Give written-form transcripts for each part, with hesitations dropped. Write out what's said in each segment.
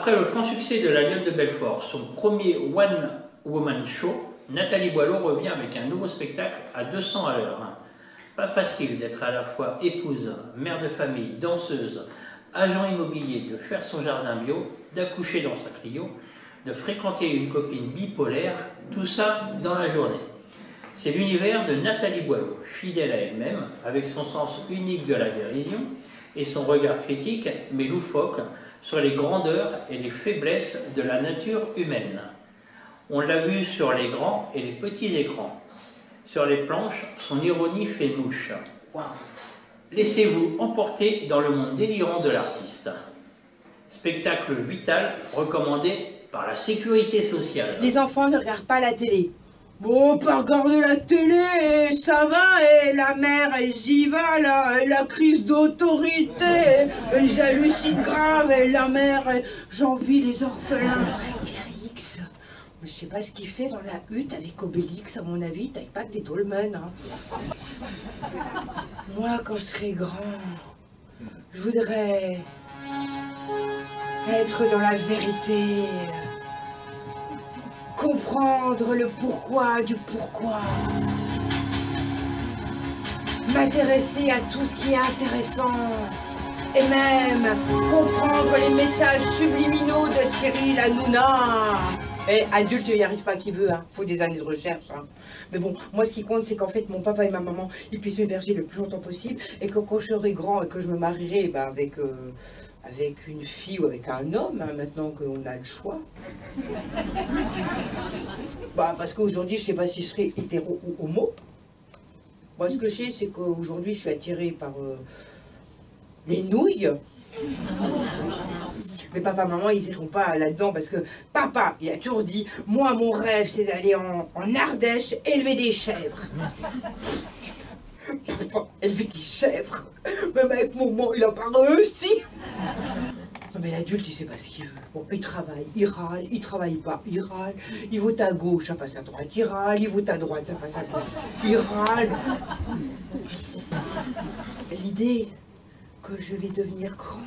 Après le franc succès de La Lionne de Belfort, son premier One Woman Show, Nathalie Boileau revient avec un nouveau spectacle à 200 à l'heure. Pas facile d'être à la fois épouse, mère de famille, danseuse, agent immobilier, de faire son jardin bio, d'accoucher dans sa Clio, de fréquenter une copine bipolaire, tout ça dans la journée. C'est l'univers de Nathalie Boileau, fidèle à elle-même, avec son sens unique de la dérision et son regard critique, mais loufoque, sur les grandeurs et les faiblesses de la nature humaine. On l'a vu sur les grands et les petits écrans. Sur les planches, son ironie fait mouche. Wow. Laissez-vous emporter dans le monde délirant de l'artiste. Spectacle vital recommandé par la Sécurité sociale. Les enfants ne regardent pas la télé. Bon, pas regarder la télé, ça va, et la mère, elle y va, là, et la crise d'autorité, et j'hallucine grave, et la mère, j'envie les orphelins. Astérix, je sais pas ce qu'il fait dans la hutte avec Obélix, à mon avis, t'as pas que des dolmens, hein. Moi, quand je serai grand, je voudrais être dans la vérité. Comprendre le pourquoi du pourquoi. M'intéresser à tout ce qui est intéressant. Et même comprendre les messages subliminaux de Cyril Hanouna. Et adulte, il n'y arrive pas qui veut, hein. Faut des années de recherche, hein. Mais bon, moi ce qui compte, c'est qu'en fait, mon papa et ma maman, ils puissent m'héberger le plus longtemps possible. Et que quand je serai grand et que je me marierai, bah, avec une fille ou avec un homme, hein, maintenant qu'on a le choix. Bah, parce qu'aujourd'hui, je sais pas si je serai hétéro ou homo. Moi, ce que je sais, c'est qu'aujourd'hui, je suis attirée par les nouilles. Mais papa, maman, ils iront pas là-dedans parce que papa, il a toujours dit, moi, mon rêve, c'est d'aller en Ardèche élever des chèvres. Papa, élever des chèvres. Même avec maman, il a pas réussi. Non mais l'adulte, il sait pas ce qu'il veut. Bon, il travaille, il râle, il travaille pas, il râle. Il vote à gauche, ça passe à droite, il râle. Il vote à droite, ça passe à gauche, il râle. L'idée que je vais devenir grand,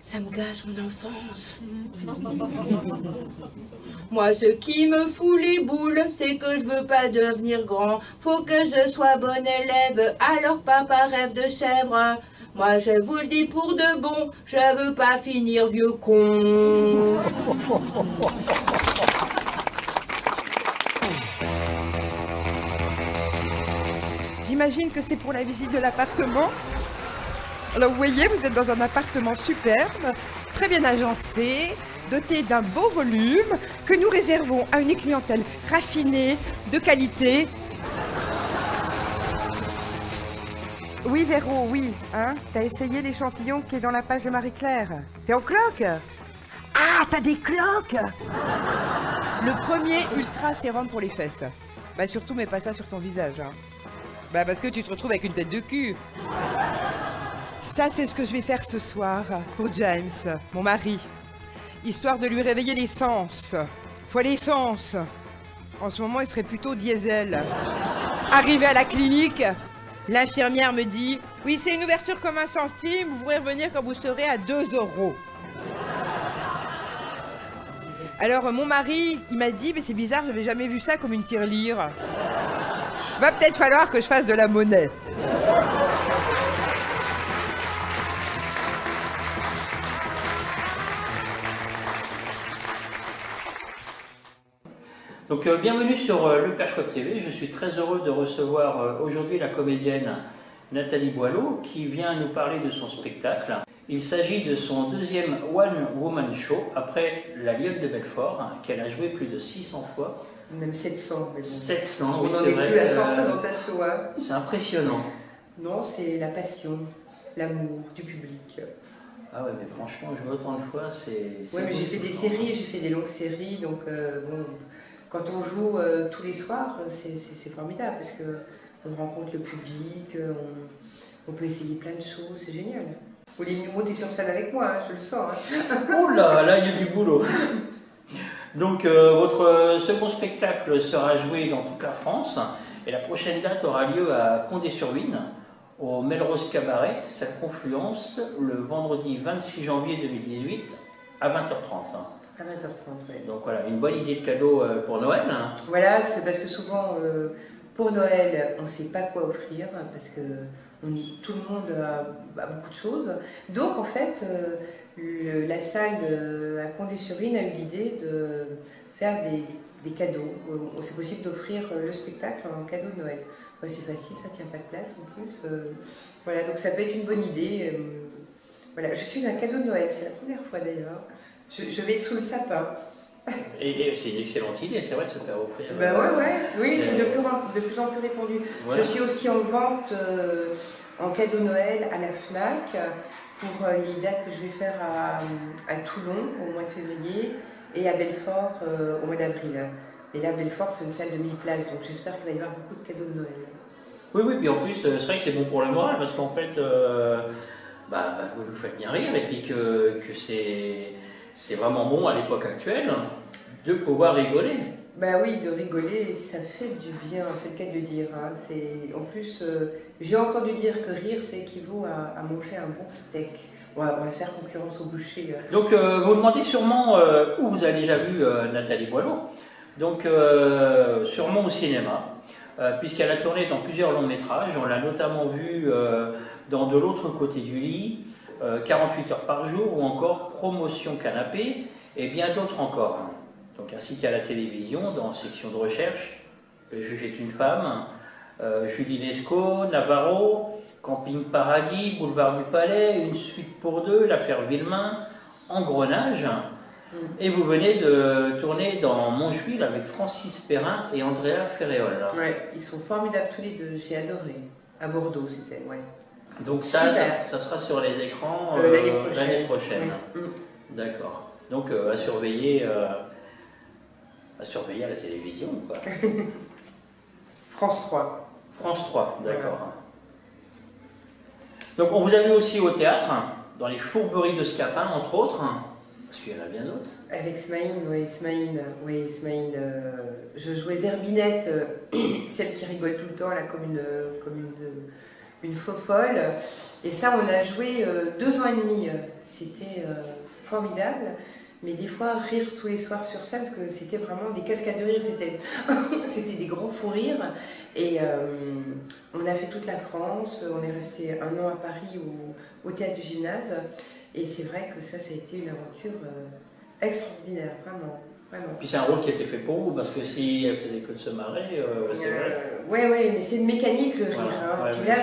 ça me gâche mon enfance. Moi, ce qui me fout les boules, c'est que je veux pas devenir grand. Faut que je sois bon élève, alors papa rêve de chèvre. Moi, je vous le dis pour de bon, je veux pas finir vieux con. J'imagine que c'est pour la visite de l'appartement. Alors, vous voyez, vous êtes dans un appartement superbe, très bien agencé, doté d'un beau volume, que nous réservons à une clientèle raffinée, de qualité. Oui, Véro, oui, hein. T'as essayé l'échantillon qui est dans la page de Marie-Claire. T'es en cloque? Ah, t'as des cloques? Le premier ultra sérum pour les fesses. Bah surtout, mets pas ça sur ton visage, hein. Bah parce que tu te retrouves avec une tête de cul. Ça, c'est ce que je vais faire ce soir pour James, mon mari. Histoire de lui réveiller les sens. Faut l'essence. En ce moment, il serait plutôt diesel. Arrivé à la clinique, l'infirmière me dit « Oui, c'est une ouverture comme 1 centime, vous pourrez revenir quand vous serez à 2 €. » Alors, mon mari, il m'a dit « Mais c'est bizarre, je n'avais jamais vu ça comme une tirelire. Va peut-être falloir que je fasse de la monnaie. » Donc bienvenue sur Le Perche Web TV, je suis très heureux de recevoir aujourd'hui la comédienne Nathalie Boileau qui vient nous parler de son spectacle. Il s'agit de son deuxième One Woman Show après La Lionne de Belfort qu'elle a joué plus de 600 fois. Même 700. Mais bon. 700, oui c'est vrai. On n'en est plus à 100 représentations. Hein. C'est impressionnant. Non, c'est la passion, l'amour du public. Ah ouais, mais franchement, jouer autant de fois, c'est... Oui, mais j'ai fait des séries, j'ai fait des longues séries, donc bon... Quand on joue tous les soirs, c'est formidable parce qu'on rencontre le public, on peut essayer plein de choses, c'est génial. Vous voulez monter sur scène avec moi, hein, je le sens. Hein. Oh là, il y a du boulot. Donc votre second spectacle sera joué dans toute la France et la prochaine date aura lieu à Condé-sur-Huisne, au Melrose Cabaret, sa confluence, le vendredi 26 janvier 2018 à 20h30. À 20h30, oui. Donc voilà, une bonne idée de cadeau pour Noël. Voilà, c'est parce que souvent, pour Noël, on ne sait pas quoi offrir, parce que tout le monde a beaucoup de choses. Donc en fait, la salle à Condé-sur-Vienne a eu l'idée de faire des cadeaux. C'est possible d'offrir le spectacle en cadeau de Noël. Ouais, c'est facile, ça ne tient pas de place en plus. Voilà, donc ça peut être une bonne idée. Voilà, je suis un cadeau de Noël, c'est la première fois d'ailleurs. Je vais être sous le sapin. Et c'est une excellente idée, c'est vrai, de se faire offrir. Ben ouais, oui, c'est de plus en plus répandu. Voilà. Je suis aussi en vente en cadeau Noël à la FNAC pour les dates que je vais faire à Toulon au mois de février et à Belfort au mois d'avril. Et là, Belfort, c'est une salle de 1000 places, donc j'espère qu'il va y avoir beaucoup de cadeaux de Noël. Oui, puis en plus, c'est vrai que c'est bon pour le moral, parce qu'en fait, vous nous faites bien rire, et puis que c'est vraiment bon à l'époque actuelle de pouvoir rigoler. Bah oui, de rigoler, ça fait du bien, c'est le cas de le dire. Hein. En plus, j'ai entendu dire que rire, ça équivaut à manger un bon steak. On va faire concurrence au boucher. Donc, vous demandez sûrement où vous avez déjà vu Nathalie Boileau. Donc, sûrement au cinéma, puisqu'elle a tourné dans plusieurs longs métrages. On l'a notamment vue dans De l'autre côté du lit, 48 heures par jour, ou encore Promotion Canapé, et bien d'autres encore. Donc, ainsi qu'à la télévision, dans Section de recherche, Le juge est une femme, Julie Lescaut, Navarro, Camping Paradis, Boulevard du Palais, Une suite pour deux, L'affaire Villemain, Engrenage. Et vous venez de tourner dans Montjuïc avec Francis Perrin et Andrea Ferréol. Ouais, ils sont formidables tous les deux, j'ai adoré. À Bordeaux, c'était, ouais. Donc ça sera sur les écrans l'année prochaine. Oui. D'accord. Donc à surveiller à la télévision, quoi. France 3. France 3, d'accord. Voilà. Donc on vous a vu aussi au théâtre, dans les Fourberies de Scapin, entre autres. Parce qu'il y en a bien d'autres. Avec Smaïn, oui, Smaïn. Je jouais Zerbinette, celle qui rigole tout le temps, là, comme une faux-folle. Et ça, on a joué 2 ans et demi. C'était formidable. Mais des fois, rire tous les soirs sur scène, parce que c'était vraiment des cascades de rire. C'était des grands fous rires. Et on a fait toute la France. On est resté 1 an à Paris au théâtre du Gymnase. Et c'est vrai que ça a été une aventure extraordinaire, vraiment, vraiment. Puis c'est un rôle qui a été fait pour vous, parce que si elle faisait que de se marrer, c'est vrai. Oui, mais c'est une mécanique le rire. Voilà, Puis là,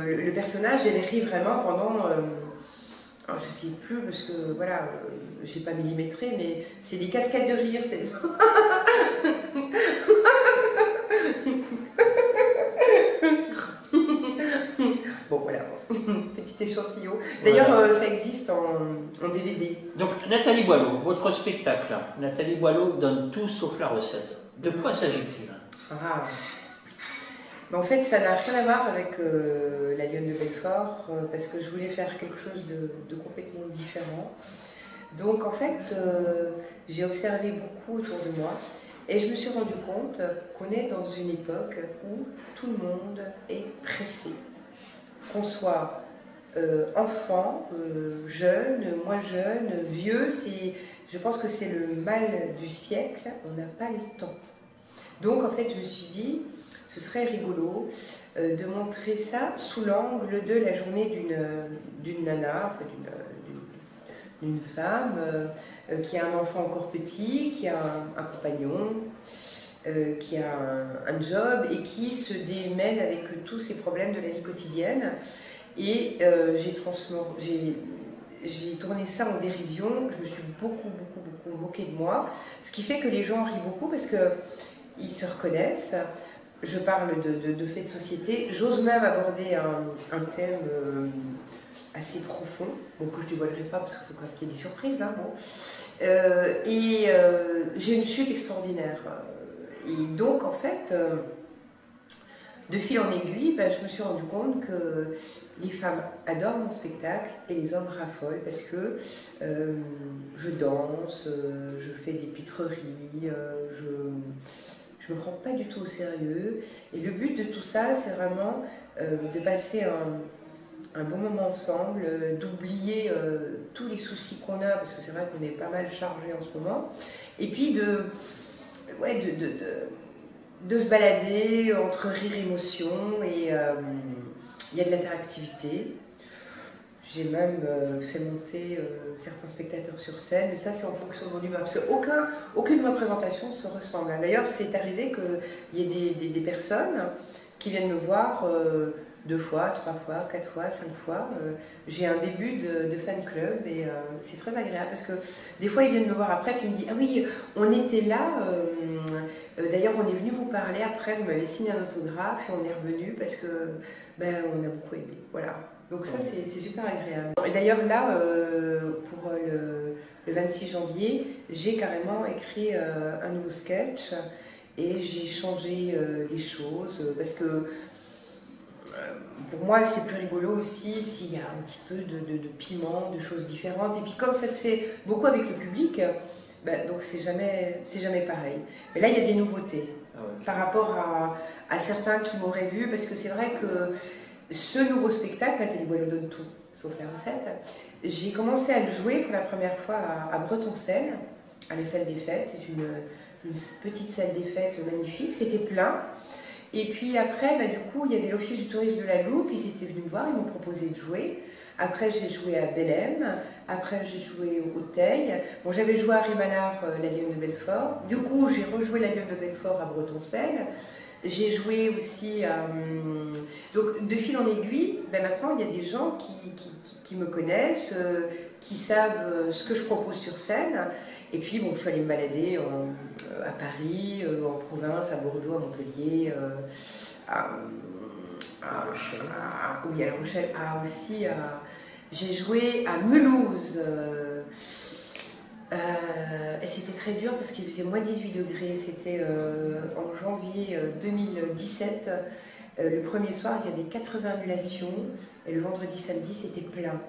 le personnage, elle rit vraiment pendant... alors, je ne sais plus, parce que voilà, j'ai pas millimétré, mais c'est des cascades de rire. Bon, voilà, petit échantillon. D'ailleurs, voilà. Ça existe en DVD. Donc, Nathalie Boileau, votre spectacle, Nathalie Boileau donne tout sauf la recette. De quoi s'agit-il? En fait, ça n'a rien à voir avec la Lionne de Belfort, parce que je voulais faire quelque chose de complètement différent. Donc, en fait, j'ai observé beaucoup autour de moi, et je me suis rendu compte qu'on est dans une époque où tout le monde est pressé. Qu'on soit enfant, jeune, moins jeune, vieux, je pense que c'est le mal du siècle, on n'a pas le temps. Donc en fait je me suis dit, ce serait rigolo de montrer ça sous l'angle de la journée d'une nana, enfin d'une femme qui a un enfant encore petit, qui a un compagnon, qui a un job et qui se démène avec tous ces problèmes de la vie quotidienne. Et j'ai tourné ça en dérision, je me suis beaucoup moquée de moi, ce qui fait que les gens rient beaucoup parce qu'ils se reconnaissent. Je parle de faits de société, j'ose même aborder un thème assez profond, bon, que je ne dévoilerai pas parce qu'il faut quand même qu'il y ait des surprises. Hein, bon. J'ai une chute extraordinaire. Et donc, en fait, de fil en aiguille, je me suis rendu compte que les femmes adorent mon spectacle et les hommes raffolent parce que je danse, je fais des pitreries, je ne me prends pas du tout au sérieux. Et le but de tout ça, c'est vraiment de passer un bon moment ensemble, d'oublier tous les soucis qu'on a, parce que c'est vrai qu'on est pas mal chargé en ce moment, et puis ouais, de se balader entre rire et émotion, et il y a de l'interactivité. J'ai même fait monter certains spectateurs sur scène, mais ça c'est en fonction de mon humeur, parce qu'aucune représentation ne se ressemble. D'ailleurs, c'est arrivé qu'il y ait des personnes qui viennent me voir 2 fois, 3 fois, 4 fois, 5 fois. J'ai un début de fan club et c'est très agréable parce que des fois ils viennent me voir après puis ils me disent « Ah oui, on était là, d'ailleurs on est venu vous parler après, vous m'avez signé un autographe et on est revenu parce que ben, on a beaucoup aimé. » Voilà. Donc ça c'est super agréable. Et d'ailleurs là, pour le 26 janvier, j'ai carrément écrit un nouveau sketch et j'ai changé les choses parce que pour moi c'est plus rigolo aussi s'il y a un petit peu de piment, de choses différentes. Et puis comme ça se fait beaucoup avec le public, ben, donc c'est jamais pareil. Mais là il y a des nouveautés par rapport à certains qui m'auraient vu, parce que c'est vrai que ce nouveau spectacle, Nathalie Boileau donne tout, sauf la recette, j'ai commencé à le jouer pour la première fois à Bretonçelle, à la salle des fêtes. C'est une petite salle des fêtes magnifique, c'était plein. Et puis après, bah, du coup, il y avait l'Office du tourisme de la Loupe, ils étaient venus me voir, ils m'ont proposé de jouer. Après, j'ai joué à Bellem, après j'ai joué au Teil. Bon, j'avais joué à Rimanard, la Lionne de Belfort. Du coup, j'ai rejoué la Lionne de Belfort à Bretonçelle. J'ai joué aussi à... Donc, de fil en aiguille, ben maintenant, il y a des gens qui me connaissent, qui savent ce que je propose sur scène. Et puis, bon, je suis allée me balader à Paris, en province, à Bordeaux, à Montpellier, oui, à La Rochelle, aussi j'ai joué à Mulhouse. Et c'était très dur parce qu'il faisait moins 18 degrés. C'était en janvier 2017. Le premier soir, il y avait 80 annulations. Et le vendredi, samedi, c'était plein.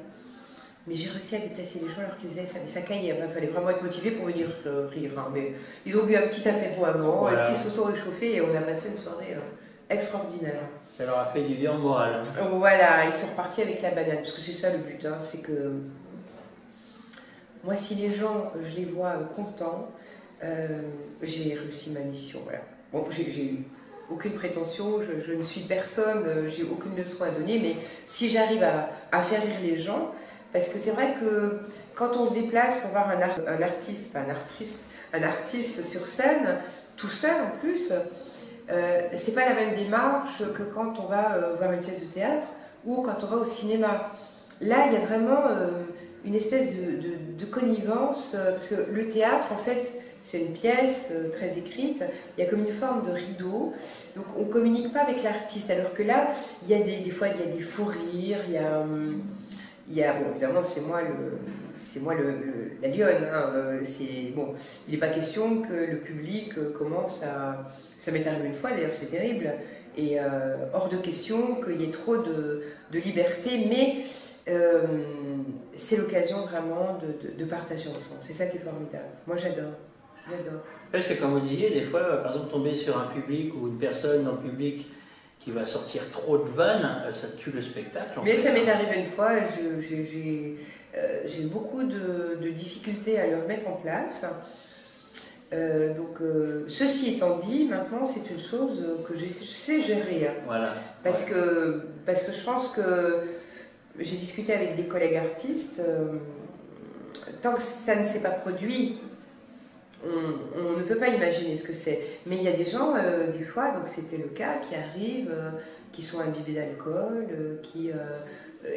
Mais j'ai réussi à déplacer les gens alors qu'ils faisaient ça. Mais ça caillait. Il fallait vraiment être motivé pour venir rire. Hein. Mais ils ont bu un petit apéro avant. Voilà. Et puis ils se sont réchauffés et on a passé une soirée extraordinaire. Ça leur a fait du bien au moral. Voilà, ils sont repartis avec la banane. Parce que c'est ça le but. Hein, c'est que... Moi, si les gens, je les vois contents, j'ai réussi ma mission. Voilà. Bon, j'ai aucune prétention, je ne suis personne, j'ai aucune leçon à donner, mais si j'arrive à faire rire les gens, parce que c'est vrai que quand on se déplace pour voir un artiste sur scène, tout seul en plus, c'est pas la même démarche que quand on va voir une pièce de théâtre ou quand on va au cinéma. Là, il y a vraiment une espèce de connivence, parce que le théâtre, en fait, c'est une pièce très écrite, il y a comme une forme de rideau, donc on ne communique pas avec l'artiste, alors que là, il y a des fois, il y a des fous rires, il y a bon, évidemment, c'est moi la lionne, hein, bon, il n'est pas question que le public commence à... Ça m'est arrivé une fois, d'ailleurs, c'est terrible, et hors de question qu'il y ait trop de liberté, mais... c'est l'occasion vraiment de partager ensemble. C'est ça qui est formidable. Moi, j'adore. Parce que, comme vous disiez, des fois, par exemple, tomber sur un public ou une personne dans le public qui va sortir trop de vannes, ça tue le spectacle. Mais ça m'est arrivé une fois, j'ai beaucoup de difficultés à le remettre en place. Ceci étant dit, maintenant, c'est une chose que je sais gérer. Hein. Voilà. Parce que je pense que j'ai discuté avec des collègues artistes, tant que ça ne s'est pas produit, on ne peut pas imaginer ce que c'est. Mais il y a des gens, des fois, donc c'était le cas, qui arrivent, qui sont imbibés d'alcool,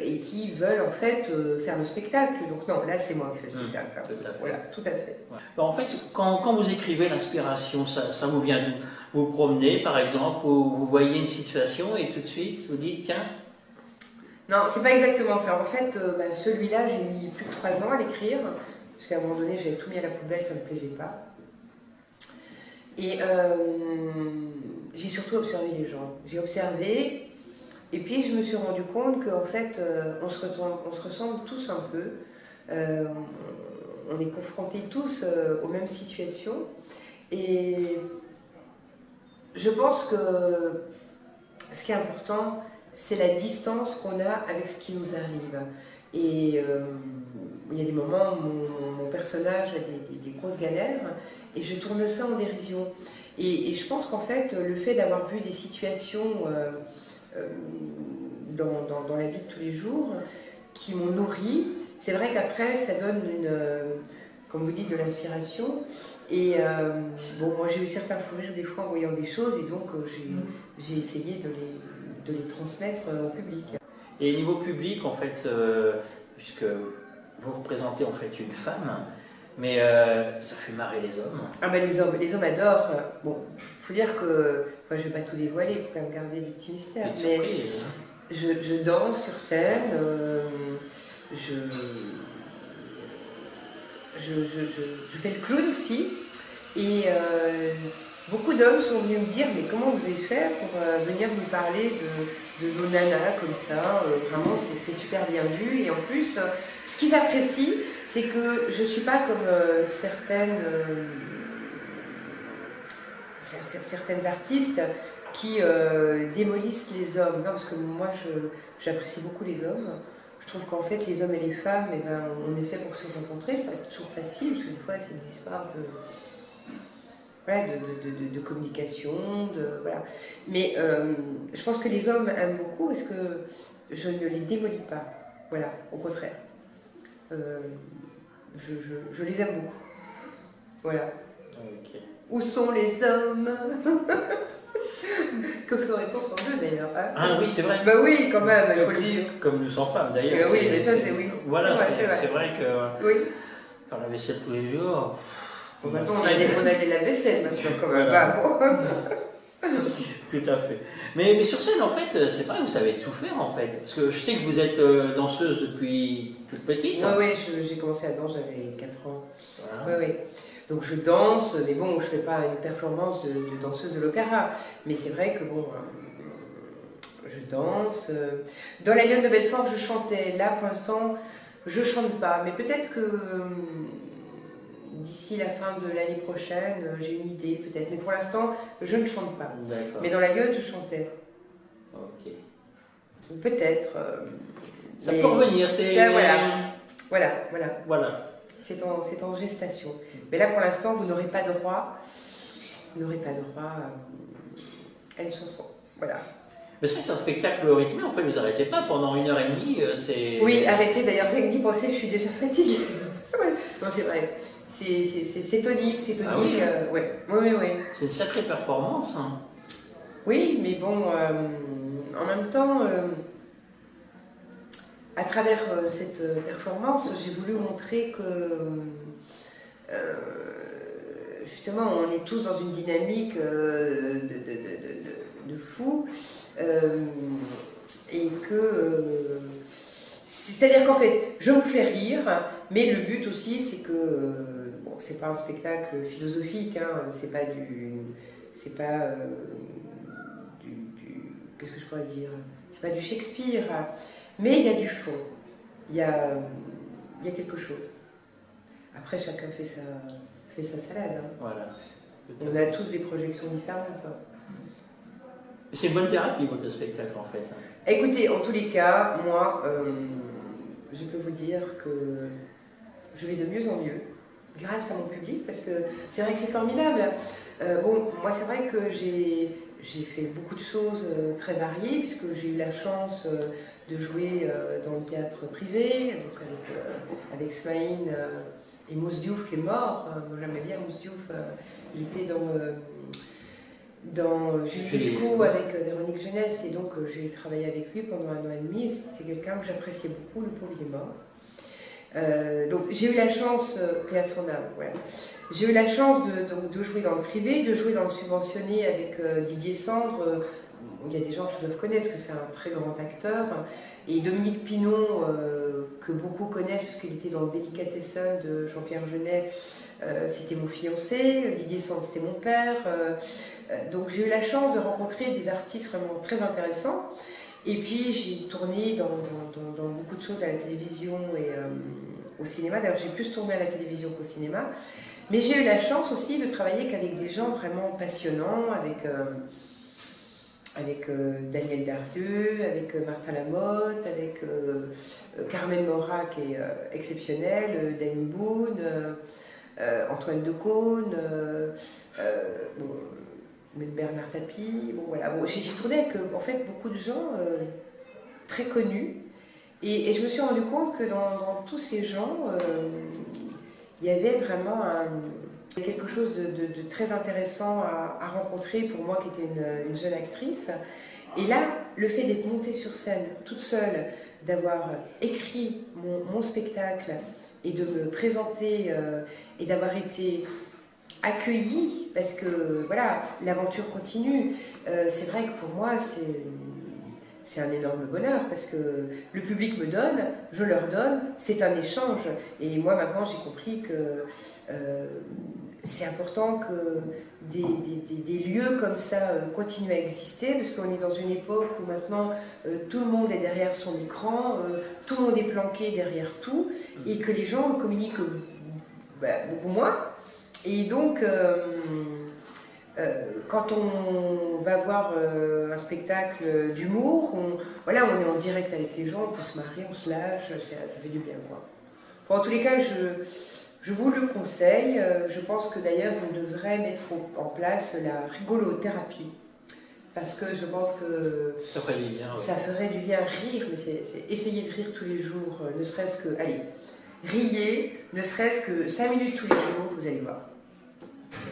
et qui veulent en fait faire le spectacle. Donc non, là c'est moi qui fais le spectacle. Hein. Tout à fait. Voilà, tout à fait. Ouais. Bon, en fait, quand vous écrivez, l'inspiration, ça vous vient d'où? Vous vous promenez par exemple, ou vous voyez une situation et tout de suite vous dites tiens. Non, c'est pas exactement ça. En fait, celui-là, j'ai mis plus de 3 ans à l'écrire, parce qu'à un moment donné, j'avais tout mis à la poubelle, ça ne me plaisait pas. Et j'ai surtout observé les gens. J'ai observé, et puis je me suis rendu compte qu'en fait, on se ressemble tous un peu. On est confrontés tous aux mêmes situations. Et je pense que ce qui est important, c'est la distance qu'on a avec ce qui nous arrive. Et il y a des moments où mon personnage a des grosses galères et je tourne ça en dérision. Et je pense qu'en fait, le fait d'avoir vu des situations dans la vie de tous les jours qui m'ont nourri, c'est vrai qu'après, ça donne comme vous dites, de l'inspiration. Et bon, moi j'ai eu certains fous rires des fois en voyant des choses et donc j'ai essayé de les transmettre au public. Et niveau public, en fait, puisque vous représentez en fait une femme, mais ça fait marrer les hommes. Ah ben les hommes adorent. Bon, faut dire que, enfin, je vais pas tout dévoiler, il faut quand même garder des petits mystères. Mais je danse sur scène, je fais le clown aussi. Et beaucoup d'hommes sont venus me dire mais comment vous avez fait pour venir nous parler de nos nanas comme ça, vraiment c'est super bien vu. Et en plus, ce qu'ils apprécient, c'est que je ne suis pas comme certaines artistes qui démolissent les hommes. Non, parce que moi j'apprécie beaucoup les hommes. Je trouve qu'en fait les hommes et les femmes, eh ben, on est fait pour se rencontrer, c'est pas toujours facile, parce que des fois c'est des histoires de communication, voilà. Mais je pense que les hommes aiment beaucoup parce que je ne les démolis pas, voilà, au contraire. Je les aime beaucoup, voilà. Okay. Où sont les hommes? Que ferait-on sans eux d'ailleurs, hein? Ah oui, c'est vrai. Bah oui, quand même, il faut le dire. Comme nous sans femmes d'ailleurs. Oui, mais ça c'est oui. Voilà, c'est vrai que oui. faire la vaisselle tous les jours. Bon, maintenant on a des lave-vaisselle maintenant quand même. Voilà. Bah, bon. Tout à fait. Mais sur scène, en fait, c'est vrai, vous savez tout faire en fait. Parce que je sais que vous êtes danseuse depuis toute petite. Oui, j'ai commencé à danser, j'avais 4 ans. Voilà. Oui. Donc je danse, mais bon, je ne fais pas une performance de danseuse de l'opéra. Mais c'est vrai que bon, je danse. Dans la Lionne de Belfort, je chantais. Là, pour l'instant, je ne chante pas. Mais peut-être que d'ici la fin de l'année prochaine, j'ai une idée, peut-être. Mais pour l'instant, je ne chante pas. Mais dans la Lionne, je chantais. Ok. Peut-être. Ça peut revenir, c'est... Voilà. C'est en gestation. Mais là, pour l'instant, vous n'aurez pas droit à une chanson. Voilà. Mais c'est un spectacle rythmé, en fait, vous n'arrêtez pas pendant 1h30, c'est... Oui, arrêtez, d'ailleurs, rien que d'y penser, je suis déjà fatiguée. Non, c'est vrai. C'est tonique, c'est tonique. Ah oui, oui. C'est une sacrée performance. Hein. Oui, mais bon, en même temps... à travers cette performance, j'ai voulu montrer que justement on est tous dans une dynamique de fou et que c'est-à-dire qu'en fait je vous fais rire, mais le but aussi c'est que bon, c'est pas un spectacle philosophique, hein, c'est pas qu'est-ce que je pourrais dire, c'est pas du Shakespeare. Mais il y a du fond, il y a quelque chose. Après, chacun fait sa salade. Hein. Voilà. On a tous des projections différentes. Hein. C'est une bonne thérapie, votre spectacle, en fait. Écoutez, en tous les cas, moi, je peux vous dire que je vais de mieux en mieux, grâce à mon public, parce que c'est vrai que c'est formidable. Bon, moi, c'est vrai que j'ai fait beaucoup de choses très variées, puisque j'ai eu la chance de jouer dans le théâtre privé, donc avec Smaïn et Mousse Diouf qui est mort. Moi j'aimais bien Mousse Diouf, il était dans Julie Lescaut avec Véronique Geneste, et donc j'ai travaillé avec lui pendant 1 an et demi, et c'était quelqu'un que j'appréciais beaucoup, le pauvre il est mort. Donc j'ai eu la chance, paix à son âme, voilà. J'ai eu la chance de jouer dans le privé, de jouer dans le subventionné avec Didier Sandre. Il y a des gens qui doivent connaître que c'est un très grand acteur. Et Dominique Pinon, que beaucoup connaissent parce qu'il était dans le Délicatessen de Jean-Pierre Jeunet, c'était mon fiancé. Didier Sandre, c'était mon père. Donc j'ai eu la chance de rencontrer des artistes vraiment très intéressants. Et puis j'ai tourné dans beaucoup de choses à la télévision et au cinéma. D'ailleurs, j'ai plus tourné à la télévision qu'au cinéma. Mais j'ai eu la chance aussi de travailler qu'avec des gens vraiment passionnants, avec Daniel Darieux, avec Martin Lamotte, avec Carmen Maura qui est exceptionnelle, Danny Boone, Antoine Decaune, même Bernard Tapie. Bon, voilà. Bon, j'ai tourné avec en fait beaucoup de gens très connus et je me suis rendu compte que dans tous ces gens, il y avait vraiment quelque chose de très intéressant à rencontrer pour moi qui était une jeune actrice. Et là, le fait d'être montée sur scène toute seule, d'avoir écrit mon spectacle et de me présenter et d'avoir été accueillie, parce que voilà, l'aventure continue. C'est vrai que pour moi, c'est un énorme bonheur parce que le public me donne, je leur donne, c'est un échange. Et moi maintenant j'ai compris que c'est important que des lieux comme ça continuent à exister parce qu'on est dans une époque où maintenant tout le monde est derrière son écran, tout le monde est planqué derrière tout et que les gens communiquent beaucoup moins. Et donc quand on va voir un spectacle d'humour, voilà, on est en direct avec les gens, on peut se marrer, on se lâche, ça fait du bien, quoi. Enfin, en tous les cas, je vous le conseille. Je pense que d'ailleurs, on devrait mettre en place la rigolothérapie. Parce que je pense que ça ferait du bien, ouais. Ça ferait du bien rire, mais c'est essayer de rire tous les jours, ne serait-ce que, allez, riez, ne serait-ce que 5 minutes tous les jours, vous allez voir.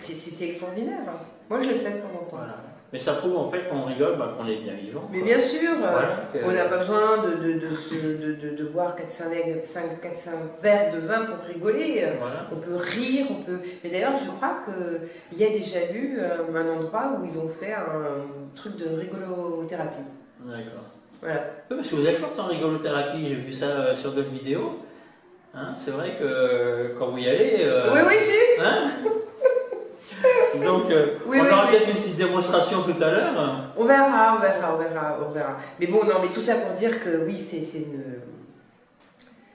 C'est extraordinaire. Hein. Moi, je le fais de temps en temps. Voilà. Mais ça prouve en fait qu'on rigole, qu'on est bien vivant. Mais bien sûr, voilà, on n'a pas besoin de boire 4-5 verres de vin pour rigoler. Voilà. On peut rire, on peut... Mais d'ailleurs, je crois qu'il y a déjà eu un endroit où ils ont fait un truc de rigolothérapie. D'accord. Voilà. Oui, parce que vous êtes forte en rigolothérapie, j'ai vu ça sur d'autres vidéos. Hein, c'est vrai que quand vous y allez... Oui, si. Hein. Donc, on aura peut-être une petite démonstration tout à l'heure. On verra. Mais bon, non, mais tout ça pour dire que oui,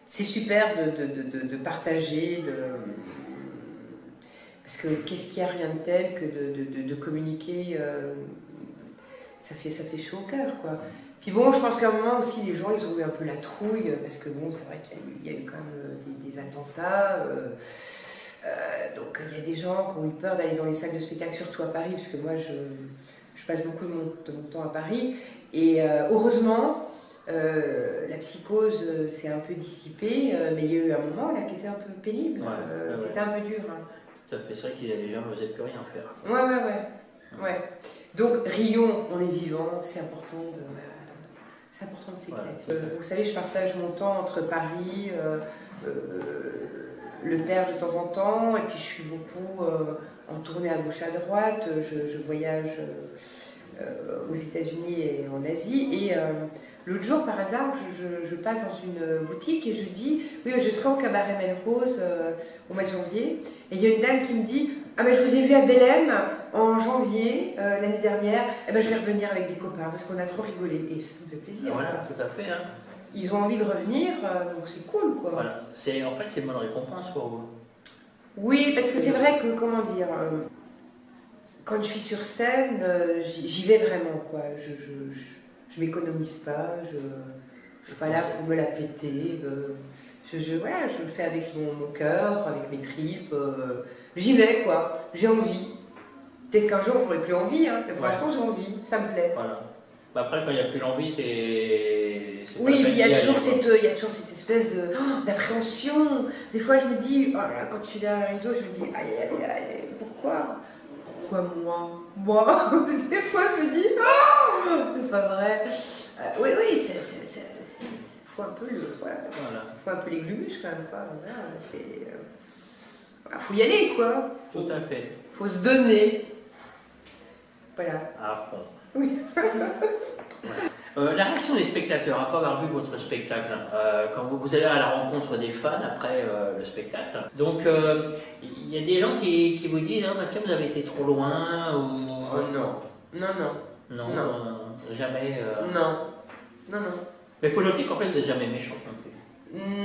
c'est super de partager, parce que qu'est-ce qu'il y a rien de tel que de communiquer, ça fait chaud au cœur, quoi. Puis bon, je pense qu'à un moment aussi, les gens, ils ont eu un peu la trouille, parce que bon, c'est vrai qu'il y a eu quand même des attentats. Donc il y a des gens qui ont eu peur d'aller dans les salles de spectacle, surtout à Paris, parce que moi je passe beaucoup de mon temps à Paris. Et heureusement, la psychose s'est un peu dissipée, mais il y a eu un moment là qui était un peu pénible. C'était un peu dur. Hein. Tout à fait, c'est vrai qu'il y a des gens qui n'osaient plus rien faire. Ouais. Donc rions, on est vivant, c'est important de s'éclater. Vous savez, je partage mon temps entre Paris, le Perche de temps en temps, et puis je suis beaucoup en tournée à gauche à droite, je voyage aux États-Unis et en Asie, et l'autre jour par hasard je passe dans une boutique et je dis oui, je serai au cabaret Melrose au mois de janvier, et il y a une dame qui me dit ah mais je vous ai vu à Belém en janvier l'année dernière, et ben je vais revenir avec des copains parce qu'on a trop rigolé, et ça me fait plaisir. Voilà, tout à fait. Hein. Ils ont envie de revenir, donc c'est cool, quoi. Voilà. En fait, c'est une bonne récompense pour vous. Oui, parce que c'est vrai que, comment dire, quand je suis sur scène, j'y vais vraiment, quoi. Je m'économise pas, je suis pas là pour me la péter. Je le fais avec mon cœur, avec mes tripes. J'y vais, quoi. J'ai envie. Peut-être qu'un jour, j'aurai plus envie, hein, mais pour l'instant, j'ai envie. Ça me plaît. Voilà. Après, quand il n'y a plus l'envie, c'est... Oui, il y a toujours cette espèce d'appréhension. Des fois, je me dis, oh là, quand je suis derrière un rideau, je me dis, aïe, pourquoi moi Des fois, je me dis, oh, c'est pas vrai. Oui, faut un peu faut un peu les glumuches, quand même, quoi. Faut y aller, quoi. Tout à fait. Faut se donner. Voilà. À fond. Oui. La réaction des spectateurs après avoir vu votre spectacle, quand vous allez à la rencontre des fans après le spectacle, donc il y a des gens qui vous disent oh, bah, tiens, vous avez été trop loin ou... Non, jamais. Non. Mais il faut noter qu'en fait vous n'êtes jamais méchante non plus.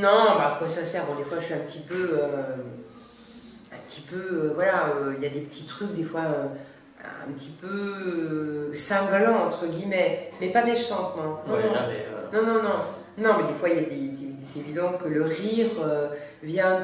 Non, à quoi ça sert? Bon, des fois je suis un petit peu, voilà, il y a des petits trucs des fois un petit peu cinglant, entre guillemets, mais pas méchante, non. Ouais, non, là, mais, non, non, non. Non, mais des fois, c'est évident que le rire vient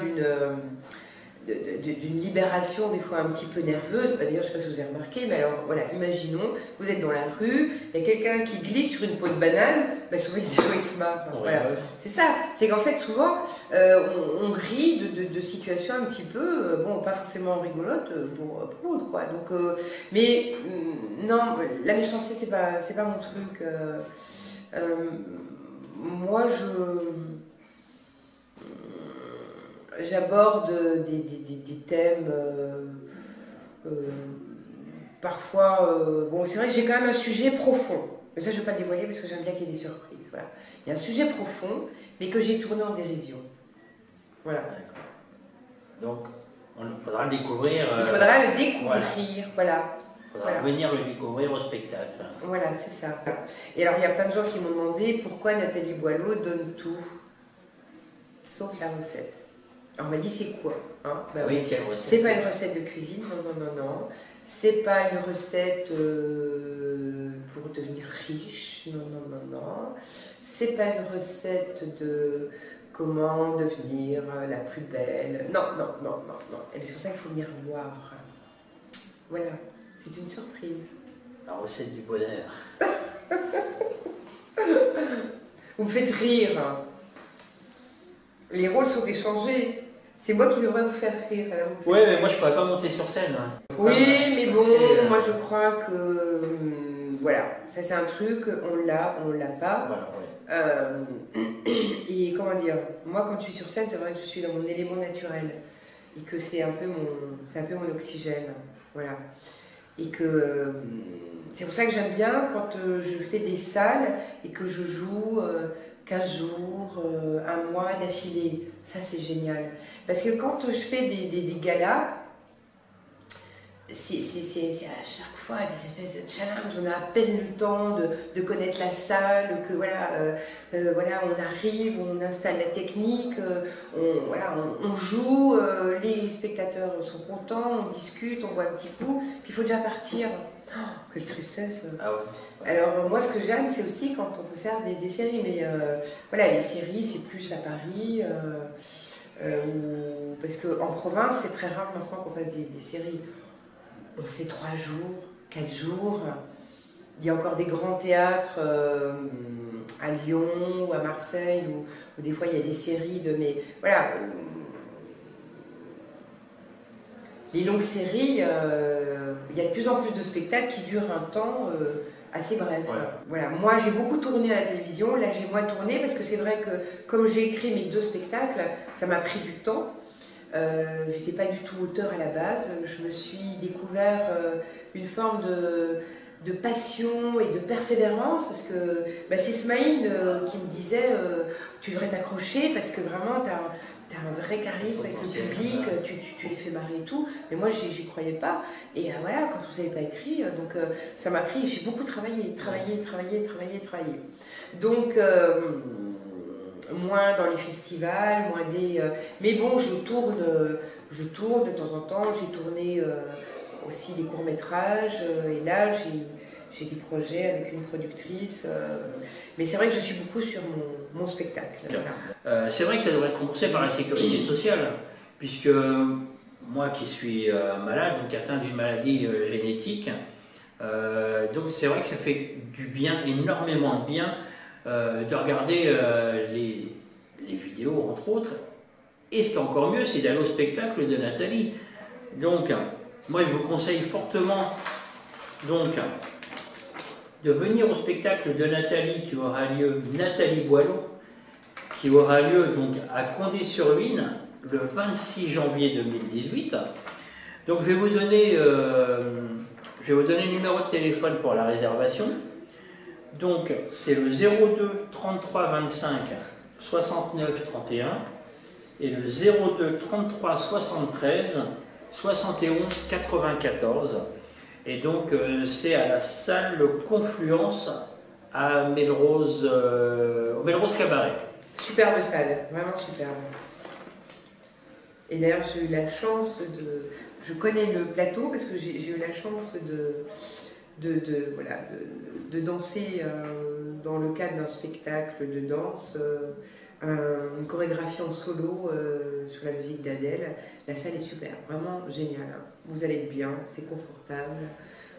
d'une libération des fois un petit peu nerveuse. Bah, d'ailleurs, je ne sais pas si vous avez remarqué, mais alors voilà, imaginons, vous êtes dans la rue, il y a quelqu'un qui glisse sur une peau de banane, bah, souvent il se marre. Voilà. ouais. C'est ça, c'est qu'en fait souvent on rit de situations un petit peu, bon, pas forcément rigolotes pour l'autre, quoi. Donc, mais non, la méchanceté c'est pas mon truc. Moi j'aborde des thèmes parfois. Bon, c'est vrai que j'ai quand même un sujet profond, mais ça je ne vais pas le dévoiler parce que j'aime bien qu'il y ait des surprises. Voilà. Il y a un sujet profond, mais que j'ai tourné en dérision. Voilà. Donc, il faudra le découvrir. Il faudra le découvrir, voilà. Il faudra venir le découvrir au spectacle. Voilà, c'est ça. Et alors, il y a plein de gens qui m'ont demandé pourquoi Nathalie Boileau donne tout, sauf la recette. Alors, on m'a dit c'est quoi, hein? Bah, oui, quelle recette? C'est pas une recette de cuisine, non, non, non, non. C'est pas une recette pour devenir riche, non, non, non, non. C'est pas une recette de comment devenir la plus belle. Non, non, non, non, non. Et c'est pour ça qu'il faut venir voir. Voilà, c'est une surprise. La recette du bonheur. Vous me faites rire. Les rôles sont échangés. C'est moi qui devrais vous faire rire. Oui, mais moi je pourrais pas monter sur scène. Oui, mais bon, moi je crois que voilà, ça c'est un truc, on l'a pas. Voilà, ouais. Et comment dire, moi quand je suis sur scène, c'est vrai que je suis dans mon élément naturel et que c'est un peu mon oxygène, voilà. Et que c'est pour ça que j'aime bien quand je fais des salles et que je joue 15 jours, un mois d'affilée. Ça, c'est génial. Parce que quand je fais des galas, c'est à chaque fois des espèces de challenge. On a à peine le temps de connaître la salle, que voilà, voilà, on arrive, on installe la technique, on joue, les spectateurs sont contents, on discute, on boit un petit coup, puis il faut déjà partir. Oh, quelle tristesse! Ah ouais. Alors moi ce que j'aime c'est aussi quand on peut faire des séries, mais voilà, les séries c'est plus à Paris, parce qu'en province c'est très rare maintenant qu'on fasse des séries. On fait 3 jours, 4 jours, il y a encore des grands théâtres à Lyon ou à Marseille, où des fois il y a des séries mais voilà. Les longues séries, il y a de plus en plus de spectacles qui durent un temps assez bref. Voilà. Moi, j'ai beaucoup tourné à la télévision. Là, j'ai moins tourné parce que c'est vrai que comme j'ai écrit mes 2 spectacles, ça m'a pris du temps. J'étais pas du tout auteur à la base. Je me suis découvert une forme de passion et de persévérance parce que c'est Smaïn qui me disait tu devrais t'accrocher parce que vraiment tu as un vrai charisme avec le public, tu les fais marrer et tout, mais moi j'y croyais pas, et voilà, quand vous n'avez pas écrit, donc ça m'a pris, j'ai beaucoup travaillé, donc moins dans les festivals, moins mais bon, je tourne de temps en temps, j'ai tourné aussi des courts-métrages, et là j'ai des projets avec une productrice, mais c'est vrai que je suis beaucoup sur mon spectacle. Voilà. C'est vrai que ça devrait être remboursé par la sécurité sociale, puisque moi qui suis malade, donc atteint d'une maladie génétique, donc c'est vrai que ça fait du bien, énormément de bien, de regarder les vidéos entre autres, et ce qui est encore mieux, c'est d'aller au spectacle de Nathalie. Donc, moi je vous conseille fortement de venir au spectacle de Nathalie qui aura lieu, Nathalie Boileau, qui aura lieu donc à Condé-sur-Huisne le 26 janvier 2018. Donc je vais vous donner le numéro de téléphone pour la réservation. Donc c'est le 02 33 25 69 31 et le 02 33 73 71 94. Et donc c'est à la salle Confluence à Melrose, au Melrose Cabaret. Superbe salle, vraiment superbe. Et d'ailleurs, j'ai eu la chance de... Je connais le plateau parce que j'ai eu la chance voilà, de danser dans le cadre d'un spectacle de danse, une chorégraphie en solo sur la musique d'Adèle. La salle est super, vraiment géniale. Vous allez être bien, c'est confortable,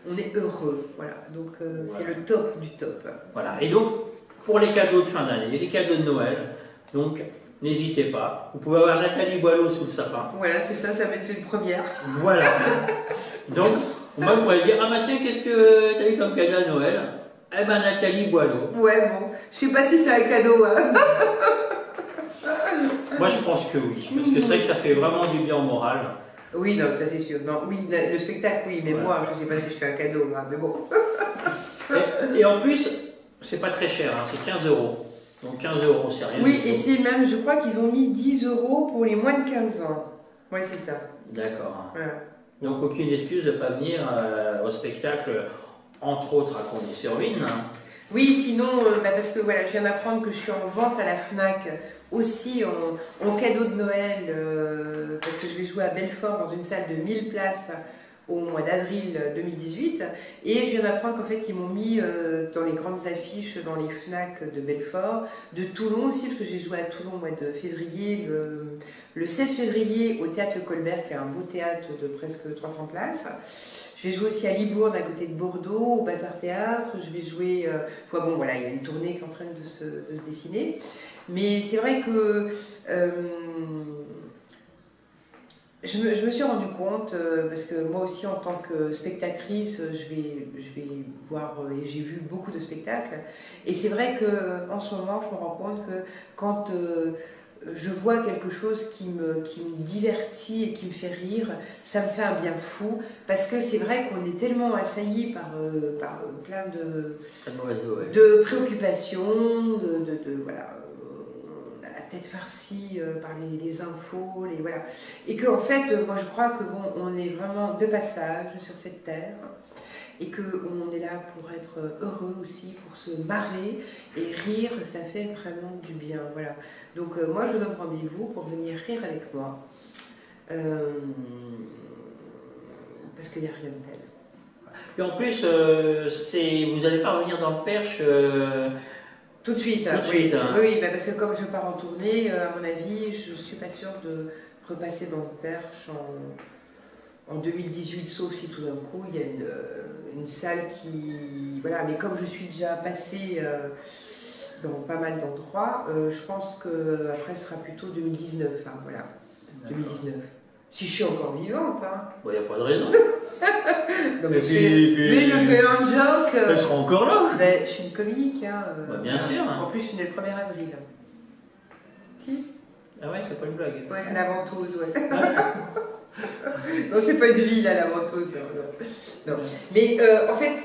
on est heureux, voilà. Donc voilà. C'est le top du top. Voilà, et donc pour les cadeaux de fin d'année, les cadeaux de Noël, donc n'hésitez pas. Vous pouvez avoir Nathalie Boileau sous le sapin. Voilà, c'est ça, ça va être une première. Voilà. Donc, moi, vous pourrez dire, ah bah tiens, qu'est-ce que tu as eu comme cadeau à Noël? Eh ben, Nathalie Boileau. Ouais, bon, je sais pas si c'est un cadeau. Hein. Moi, je pense que oui, parce que c'est vrai que ça fait vraiment du bien au moral. Oui, non, ça c'est sûr. Non, oui, le spectacle, oui, mais ouais. Moi, je sais pas si je suis un cadeau, hein, mais bon. Et en plus, c'est pas très cher, hein, c'est 15 €. Donc 15 €, c'est rien. Oui, et c'est même, je crois qu'ils ont mis 10 € pour les moins de 15 ans. Oui, c'est ça. D'accord. Voilà. Donc aucune excuse de ne pas venir au spectacle, entre autres à Condé-sur-Vigne. Oui, sinon, parce que voilà, je viens d'apprendre que je suis en vente à la FNAC aussi en cadeau de Noël, parce que je vais jouer à Belfort dans une salle de 1000 places au mois d'avril 2018, et je viens d'apprendre qu'en fait ils m'ont mis dans les grandes affiches dans les FNAC de Belfort, de Toulon aussi, parce que j'ai joué à Toulon au mois de février, le 16 février au théâtre Le Colbert, qui est un beau théâtre de presque 300 places. Je vais jouer aussi à Libourne, à côté de Bordeaux, au Bazar Théâtre. Je vais jouer... bon, voilà, il y a une tournée qui est en train de se dessiner. Mais c'est vrai que... je me suis rendu compte, parce que moi aussi en tant que spectatrice, je vais voir, et j'ai vu beaucoup de spectacles, et c'est vrai qu'en ce moment je me rends compte que quand je vois quelque chose qui me divertit et qui me fait rire, ça me fait un bien fou, parce que c'est vrai qu'on est tellement assaillis par plein de préoccupations, voilà, tête farcie par les infos, voilà. Et qu'en fait, moi je crois que bon, on est vraiment de passage sur cette terre, et qu'on est là pour être heureux aussi, pour se marrer, et rire, ça fait vraiment du bien, voilà. Donc moi je vous donne rendez-vous pour venir rire avec moi, parce qu'il n'y a rien de tel. Et en plus, vous n'allez pas revenir dans le Perche tout de suite, oui, oui, parce que comme je pars en tournée, à mon avis, je ne suis pas sûre de repasser dans le Perche en 2018, sauf si tout d'un coup il y a une salle qui... Voilà, mais comme je suis déjà passée dans pas mal d'endroits, je pense qu'après ce sera plutôt 2019, hein, voilà, 2019. Si je suis encore vivante, hein. Bon, il n'y a pas de raison. Non, mais je fais un joke. Elle sera encore là. Je suis une comique. Hein, bien sûr. En plus, je suis née le 1er avril. Si. Ah ouais, c'est pas une blague. Ouais, à la ventouse, ouais. Non, c'est pas une ville à la ventouse. Non. Mais en fait,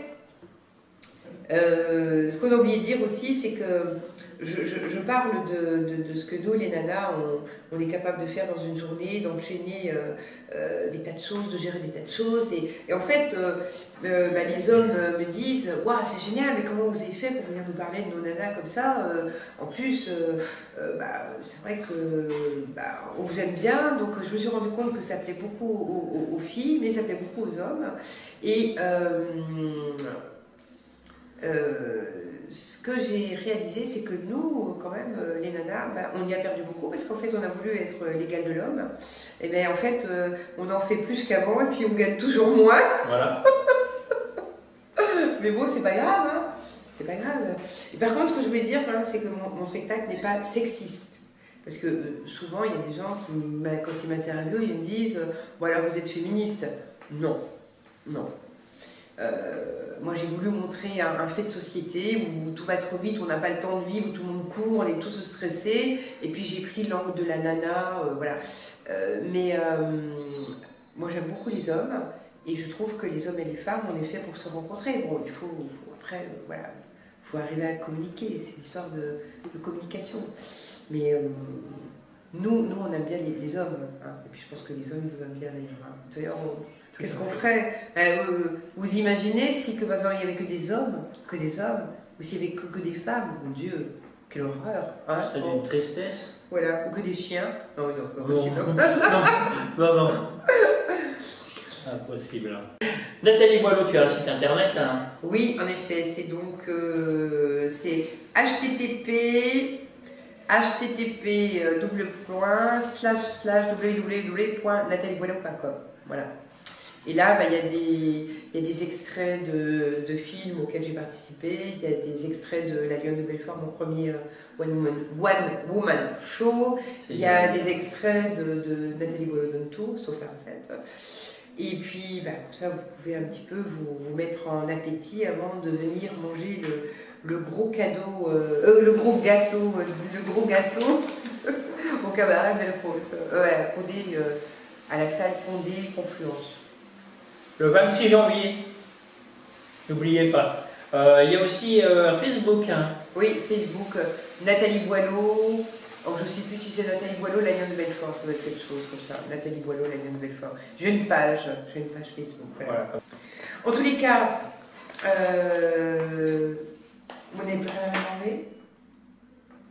ce qu'on a oublié de dire aussi, c'est que je parle de ce que nous, les nanas, on est capable de faire dans une journée, d'enchaîner des tas de choses, de gérer des tas de choses. Et en fait, les hommes me disent « Waouh, c'est génial, mais comment vous avez fait pour venir nous parler de nos nanas comme ça ?» En plus, c'est vrai que on vous aime bien, donc je me suis rendu compte que ça plaît beaucoup aux filles, mais ça plaît beaucoup aux hommes. Et... ce que j'ai réalisé, c'est que nous, quand même, les nanas, on y a perdu beaucoup, parce qu'en fait, on a voulu être l'égal de l'homme. Et bien, en fait, on en fait plus qu'avant, et puis on gagne toujours moins. Voilà. Mais bon, c'est pas grave, hein. C'est pas grave. Et par contre, ce que je voulais dire, hein, c'est que mon spectacle n'est pas sexiste. Parce que souvent, il y a des gens qui, quand ils m'interviewent, ils me disent « Voilà, vous êtes féministe ». Non, non. Moi j'ai voulu montrer un fait de société où tout va trop vite, on n'a pas le temps de vivre, où tout le monde court, on est tous stressés, et puis j'ai pris l'angle de la nana, voilà. Moi j'aime beaucoup les hommes, et je trouve que les hommes et les femmes, on est fait pour se rencontrer. Bon, il faut après, voilà, il faut arriver à communiquer, c'est une histoire de communication. Mais nous on aime bien les hommes, hein, et puis je pense que les hommes nous aiment bien d'ailleurs. Hein. D'ailleurs, qu'est-ce qu'on ferait? Vous imaginez si que par exemple il n'y avait que des hommes, ou s'il n'y avait que des femmes? Mon Dieu, Quelle horreur, hein? C'est une tristesse. Voilà, ou que des chiens. Non, non, pas Non, possible. non. Impossible. Nathalie Boileau, tu as un site internet là? Oui, en effet, c'est donc c'est http://www.natalieboileau.com. Voilà. Et là, bah, il y a des extraits de films auxquels j'ai participé, il y a des extraits de La Lionne de Belfort, mon premier One Woman Show, il y a des extraits de Nathalie Boileau donne tout, sauf la recette. Et puis, bah, comme ça, vous pouvez un petit peu vous mettre en appétit avant de venir manger le gros cadeau, le gros gâteau au cabaret Belle-Rose, Condé, à la salle Condé Confluence. Le 26 janvier, n'oubliez pas. Il y a aussi Facebook. Hein. Oui, Facebook, Nathalie Boileau. Alors, je ne sais plus si c'est Nathalie Boileau, la Lionne de Belfort, ça doit être quelque chose comme ça. Nathalie Boileau, la Lionne de Belfort. J'ai une page Facebook. Voilà. En tous les cas, vous n'avez plus rien à demander?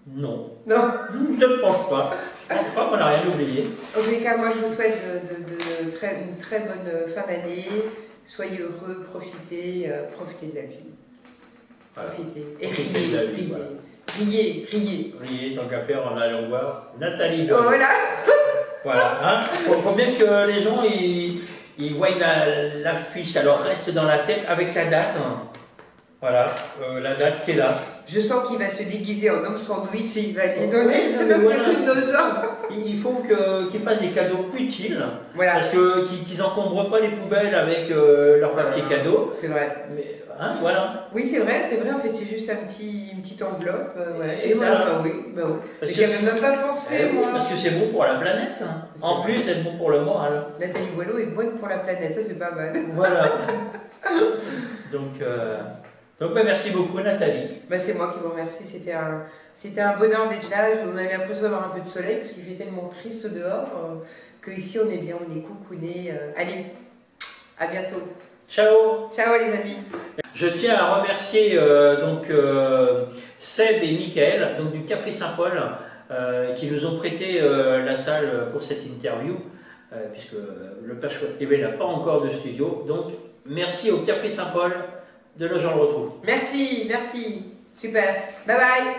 Non. Non. Je ne pense pas. Je ne pense pas qu'on n'a rien oublié. En tous les cas, moi je vous souhaite une très bonne fin d'année. Soyez heureux, profitez de la vie. Voilà. Profitez. Et Profitez de la vie, voilà. Riez. Tant qu'à faire, en allant voir Nathalie Boileau. Voilà. Voilà. Hein. Faut bien que les gens ils voient l'affiche, alors reste dans la tête avec la date. Hein. Voilà, la date qui est là. Je sens qu'il va se déguiser en homme sandwich et il va lui donner Il faut qu'ils fassent des cadeaux utiles, voilà. Parce qu'ils n'encombrent pas les poubelles avec leur papier cadeau. C'est vrai. Mais, hein, voilà. Oui, c'est vrai, en fait, c'est juste une petite enveloppe. Et voilà. Bah oui. J'y avais même pas pensé, moi. Parce que c'est bon pour la planète. Hein. En plus, c'est bon pour le moral. Nathalie Boileau est bonne pour la planète, ça c'est pas mal. Voilà. Donc bah, merci beaucoup Nathalie. Bah, c'est moi qui vous remercie, c'était un bonheur d'être là. On avait l'impression d'avoir un peu de soleil parce qu'il fait tellement triste dehors que ici on est bien, on est coucouné. Allez, à bientôt. Ciao. Ciao les amis. Je tiens à remercier Seb et Mickaël donc, du Café Saint-Paul qui nous ont prêté la salle pour cette interview puisque le Patchwork TV n'a pas encore de studio. Donc merci au Café Saint-Paul de nos gens le retrouvent. Merci, super. Bye bye.